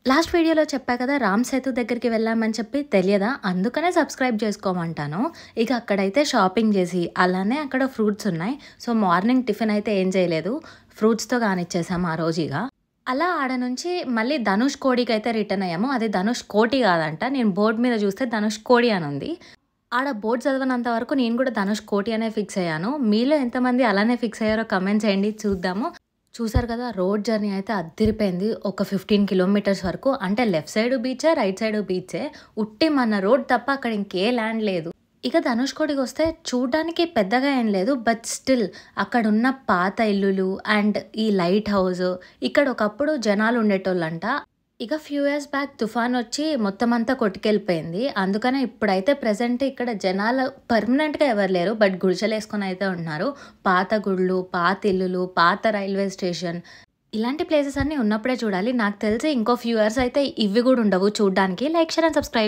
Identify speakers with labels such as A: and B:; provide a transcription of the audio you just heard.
A: Last వీడియోలో చెప్పా కదా రామ్ సేతు దగ్గరికి వెళ్ళామని చెప్పి తెలియదా? అందుకనే సబ్స్క్రైబ్ చేసుకోమంటాను. ఇక అక్కడైతే షాపింగ్ చేసి అలానే అక్కడ ఫ్రూట్స్ ఉన్నాయి. సో మార్నింగ్ టిఫిన్ అయితే ఏం చేయలేదు. ఫ్రూట్స్‌తో కానిచ్చేసాం ఆ రోజు ఇగ. అలా ఆడ నుంచి మళ్ళీ ధనుష్ కోడికైతే రిటర్న్ అయ్యాము. అది ధనుష్ కోటి కాదంట. నేను బోర్డ్ మీద చూస్తే ధనుష్ కోడి అని ఉంది. ఆడ బోర్డ్ చదవనంత వరకు నేను కూడా ధనుష్ కోటి అనే ఫిక్స్ అయ్యాను. మీలో ఎంతమంది అలానే ఫిక్స్ అయ్యారో కామెంట్ చేయండి చూద్దాము. చూసారు కదా రోడ్ జర్నీ అయితే అద్దిరిపోయింది. ఒక 15 కిలోమీటర్స్ వరకు. అంటే లెఫ్ట్ సైడ్ బీచే, రైట్ సైడ్ బీచే. ఉట్టి మన రోడ్ తప్ప అక్కడ ఇంకే ల్యాండ్ లేదు. ఇక ధనుష్కోడికొస్తే చూడ్డానికి పెద్దగా ఏం లేదు. బట్ స్టిల్ అక్కడున్న పాత ఇల్లులు అండ్ ఈ లైట్ హౌస్ ఇక్కడ ఒకప్పుడు జనాలు ఉండేటోళ్ళంట. ఇక ఫ్యూ ఇయర్స్ బ్యాక్ తుఫాన్ వచ్చి మొత్తం అంతా కొట్టుకెళ్ళిపోయింది. అందుకనే ఇప్పుడైతే ప్రెజెంట్ ఇక్కడ జనాలు పర్మనెంట్‌గా ఎవరు లేరు. బట్ గుడిసెలేసుకొని అయితే ఉన్నారు. పాత గుళ్ళు, పాత ఇల్లులు, పాత రైల్వే స్టేషన్ ఇలాంటి ప్లేసెస్ అన్నీ ఉన్నప్పుడే చూడాలి. నాకు తెలిసి ఇంకో ఫ్యూ ఇయర్స్ అయితే ఇవి కూడా ఉండవు చూడ్డానికి. Like, share and subscribe.